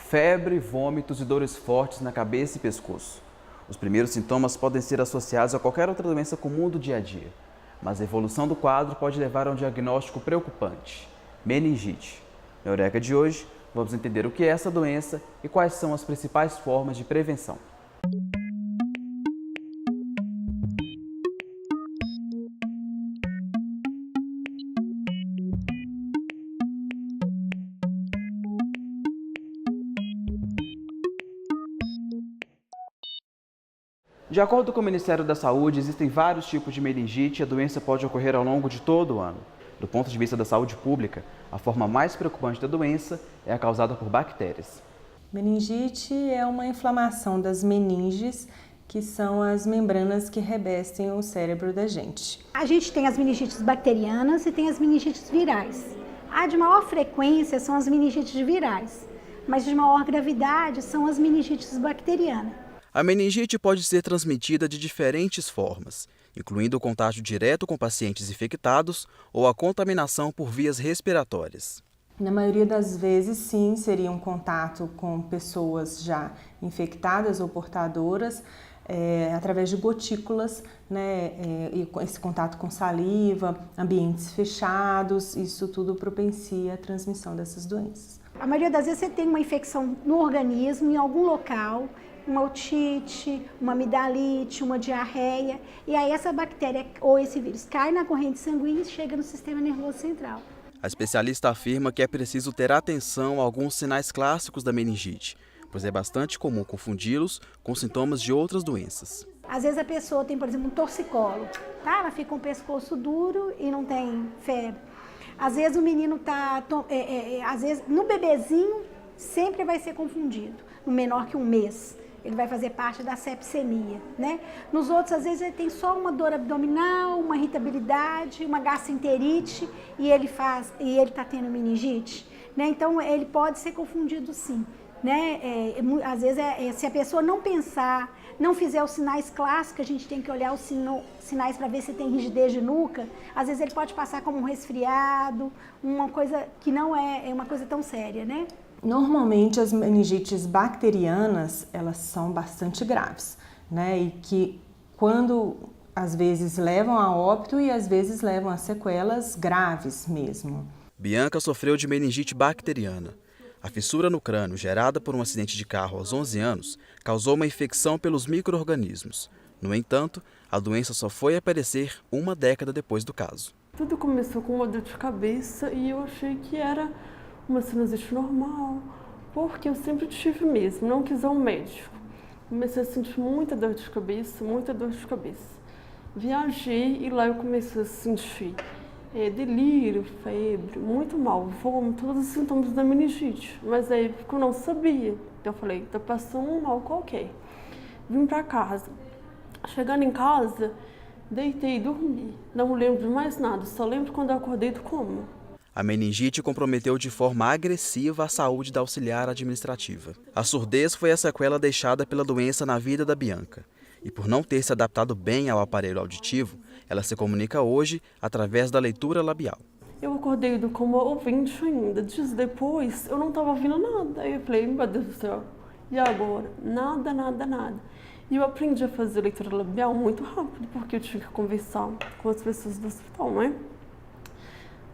febre, vômitos e dores fortes na cabeça e pescoço. Os primeiros sintomas podem ser associados a qualquer outra doença comum do dia a dia, mas a evolução do quadro pode levar a um diagnóstico preocupante: meningite. Na Eureka de hoje, vamos entender o que é essa doença e quais são as principais formas de prevenção. De acordo com o Ministério da Saúde, existem vários tipos de meningite e a doença pode ocorrer ao longo de todo o ano. Do ponto de vista da saúde pública, a forma mais preocupante da doença é a causada por bactérias. Meningite é uma inflamação das meninges, que são as membranas que revestem o cérebro da gente. A gente tem as meningites bacterianas e tem as meningites virais. A de maior frequência são as meningites virais, mas de maior gravidade são as meningites bacterianas. A meningite pode ser transmitida de diferentes formas, incluindo o contágio direto com pacientes infectados ou a contaminação por vias respiratórias. Na maioria das vezes, sim, seria um contato com pessoas já infectadas ou portadoras, através de gotículas, né? E esse contato com saliva, ambientes fechados, isso tudo propicia a transmissão dessas doenças. A maioria das vezes você tem uma infecção no organismo, em algum local, uma otite, uma amidalite, uma diarreia, e aí essa bactéria ou esse vírus cai na corrente sanguínea e chega no sistema nervoso central. A especialista afirma que é preciso ter atenção a alguns sinais clássicos da meningite, pois é bastante comum confundi-los com sintomas de outras doenças. Às vezes a pessoa tem, por exemplo, um torcicolo, tá? Ela fica com o pescoço duro e não tem febre. Às vezes o menino às vezes no bebezinho sempre vai ser confundido, no menor que um mês. Ele vai fazer parte da sepsemia, né? Nos outros, às vezes, ele tem só uma dor abdominal, uma irritabilidade, uma gastroenterite e ele está tendo meningite, né? Então, ele pode ser confundido sim, né? Às vezes, se a pessoa não pensar, não fizer os sinais clássicos, a gente tem que olhar os sinais para ver se tem rigidez de nuca. Às vezes, ele pode passar como um resfriado, uma coisa que não é uma coisa tão séria, né? Normalmente as meningites bacterianas, elas são bastante graves, né? E que quando às vezes levam a óbito e às vezes levam a sequelas graves mesmo. Bianca sofreu de meningite bacteriana. A fissura no crânio gerada por um acidente de carro aos 11 anos causou uma infecção pelos micro-organismos. No entanto, a doença só foi aparecer uma década depois do caso. Tudo começou com uma dor de cabeça e eu achei que era uma sinusite normal, porque eu sempre tive mesmo, não quis ir ao médico. Comecei a sentir muita dor de cabeça, muita dor de cabeça. Viajei e lá eu comecei a sentir delírio, febre, muito mal, vômito, todos os sintomas da meningite. Mas aí eu não sabia, então eu falei, tá passando um mal qualquer. Vim pra casa. Chegando em casa, deitei e dormi. Não lembro de mais nada, só lembro quando eu acordei do coma. A meningite comprometeu de forma agressiva a saúde da auxiliar administrativa. A surdez foi a sequela deixada pela doença na vida da Bianca. E por não ter se adaptado bem ao aparelho auditivo, ela se comunica hoje através da leitura labial. Eu acordei do coma ouvinte ainda. Dias depois, eu não estava ouvindo nada. Aí eu falei, meu Deus do céu, e agora? Nada, nada, nada. E eu aprendi a fazer leitura labial muito rápido, porque eu tinha que conversar com as pessoas do hospital, né?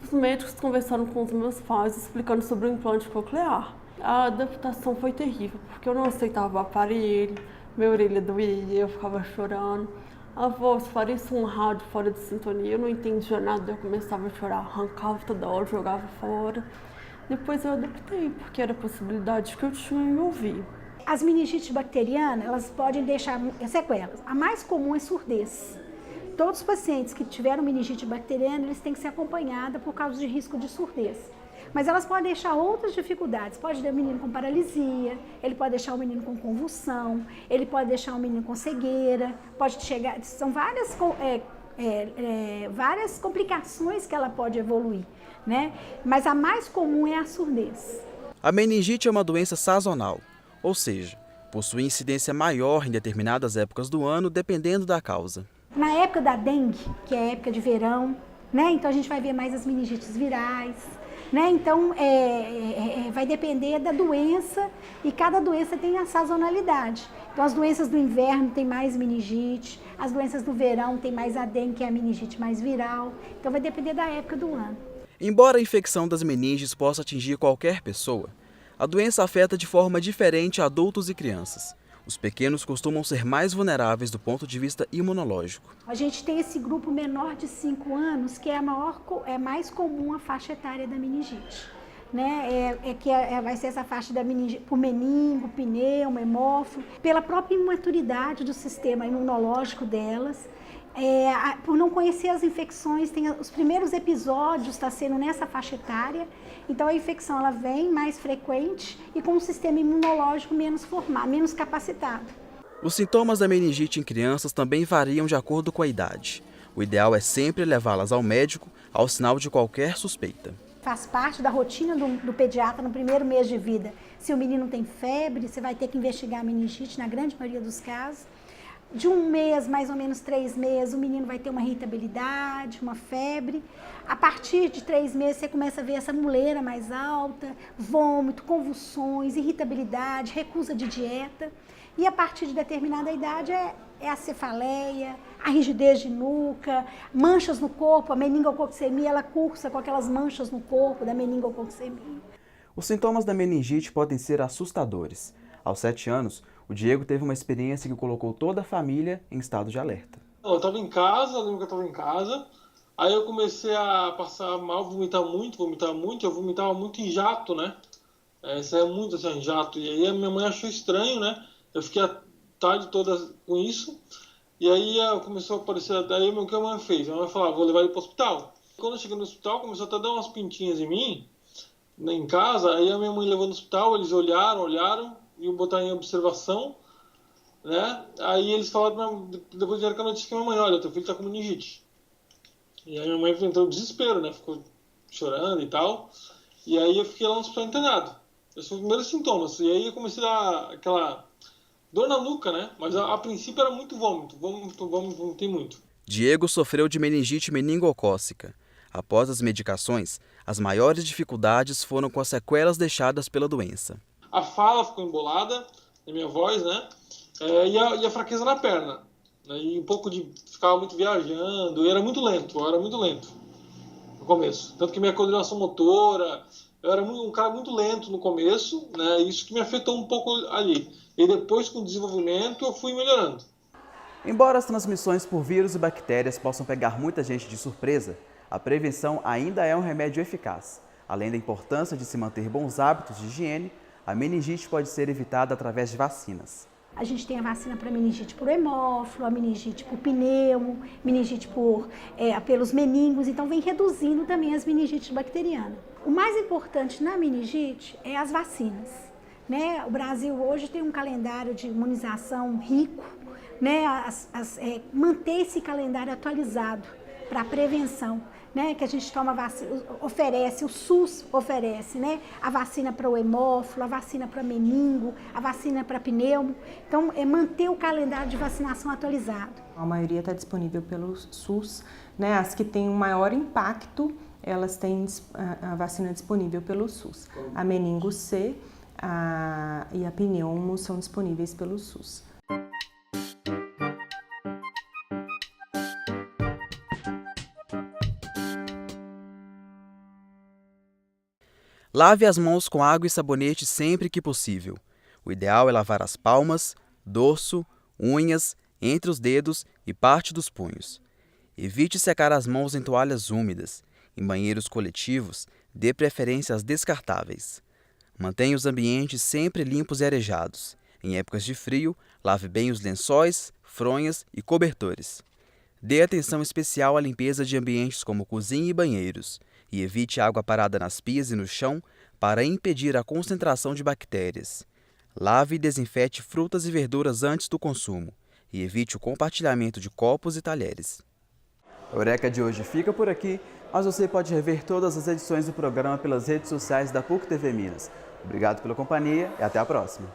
Os médicos conversaram com os meus pais, explicando sobre o implante coclear. A adaptação foi terrível, porque eu não aceitava o aparelho, minha orelha doía, eu ficava chorando. A voz parecia um rádio fora de sintonia, eu não entendia nada, eu começava a chorar, arrancava toda hora, jogava fora. Depois eu adaptei, porque era a possibilidade que eu tinha em ouvir. As meningites bacterianas, elas podem deixar sequelas. A mais comum é surdez. Todos os pacientes que tiveram meningite bacteriana, eles têm que ser acompanhados por causa de risco de surdez. Mas elas podem deixar outras dificuldades. Pode ter um menino com paralisia, ele pode deixar um menino com convulsão, ele pode deixar um menino com cegueira, pode chegar... São várias complicações que ela pode evoluir, né? Mas a mais comum é a surdez. A meningite é uma doença sazonal, ou seja, possui incidência maior em determinadas épocas do ano, dependendo da causa. Na época da dengue, que é a época de verão, né? Então a gente vai ver mais as meningites virais. né? Então, vai depender da doença e cada doença tem a sazonalidade. Então, as doenças do inverno tem mais meningite, as doenças do verão tem mais a dengue, que é a meningite mais viral. Então, vai depender da época do ano. Embora a infecção das meninges possa atingir qualquer pessoa, a doença afeta de forma diferente adultos e crianças. Os pequenos costumam ser mais vulneráveis do ponto de vista imunológico. A gente tem esse grupo menor de 5 anos, que é mais comum a faixa etária da meningite. Né? Vai ser essa faixa da meningite por meningo, pneumo, hemófilo, pela própria imaturidade do sistema imunológico delas. Por não conhecer as infecções, os primeiros episódios está sendo nessa faixa etária, então a infecção ela vem mais frequente e com um sistema imunológico menos formado, menos capacitado. Os sintomas da meningite em crianças também variam de acordo com a idade. O ideal é sempre levá-las ao médico ao sinal de qualquer suspeita. Faz parte da rotina do pediatra no primeiro mês de vida. Se o menino tem febre, você vai ter que investigar a meningite na grande maioria dos casos. De 1 mês, mais ou menos 3 meses, o menino vai ter uma irritabilidade, uma febre. A partir de 3 meses, você começa a ver essa muleira mais alta, vômito, convulsões, irritabilidade, recusa de dieta. E a partir de determinada idade é a cefaleia, a rigidez de nuca, manchas no corpo, a meningococcemia, ela cursa com aquelas manchas no corpo da meningococcemia. Os sintomas da meningite podem ser assustadores. Aos 7 anos, o Diego teve uma experiência que colocou toda a família em estado de alerta. Eu estava em casa, eu lembro que eu estava em casa, aí eu comecei a passar mal, vomitar muito, eu vomitava muito em jato, né? Saía muito assim, em jato, e aí a minha mãe achou estranho, né? Eu fiquei a tarde toda com isso, e aí começou a aparecer, daí o que a mãe fez? A mãe falou, vou levar ele para o hospital. Quando eu cheguei no hospital, começou até a dar umas pintinhas em mim, né, em casa, aí a minha mãe levou no hospital, eles olharam, e botar em observação, né? Aí eles falaram, depois vieram com a notícia que a minha mãe, olha, teu filho tá com meningite. E aí minha mãe entrou em desespero, né? Ficou chorando e tal. E aí eu fiquei lá no hospital internado. Esses foram os primeiros sintomas. E aí eu comecei a dar aquela dor na nuca, né? Mas a princípio era muito vômito, vomitei muito. Diego sofreu de meningite meningocócica. Após as medicações, as maiores dificuldades foram com as sequelas deixadas pela doença. A fala ficou embolada, a minha voz, né? E a fraqueza na perna. Né? E um pouco de... Ficava muito viajando, eu era muito lento no começo. Tanto que minha coordenação motora, eu era um cara muito lento no começo, né? Isso que me afetou um pouco ali. E depois, com o desenvolvimento, eu fui melhorando. Embora as transmissões por vírus e bactérias possam pegar muita gente de surpresa, a prevenção ainda é um remédio eficaz. Além da importância de se manter bons hábitos de higiene, a meningite pode ser evitada através de vacinas. A gente tem a vacina para meningite por hemófilo, a meningite por pneumo, meningite pelos meningos, então vem reduzindo também as meningites bacterianas. O mais importante na meningite é as vacinas. Né? O Brasil hoje tem um calendário de imunização rico, né? Manter esse calendário atualizado para a prevenção. Né, que a gente toma vacina, o SUS oferece, né, a vacina para o hemófilo, a vacina para meningo, a vacina para pneumo. Então, é manter o calendário de vacinação atualizado. A maioria está disponível pelo SUS, né, as que têm um maior impacto, elas têm a vacina disponível pelo SUS. A meningo C e a pneumo são disponíveis pelo SUS. Lave as mãos com água e sabonete sempre que possível. O ideal é lavar as palmas, dorso, unhas, entre os dedos e parte dos punhos. Evite secar as mãos em toalhas úmidas. Em banheiros coletivos, dê preferência às descartáveis. Mantenha os ambientes sempre limpos e arejados. Em épocas de frio, lave bem os lençóis, fronhas e cobertores. Dê atenção especial à limpeza de ambientes como cozinha e banheiros. E evite água parada nas pias e no chão para impedir a concentração de bactérias. Lave e desinfete frutas e verduras antes do consumo e evite o compartilhamento de copos e talheres. A Eureka de hoje fica por aqui, mas você pode rever todas as edições do programa pelas redes sociais da PUC TV Minas. Obrigado pela companhia e até a próxima.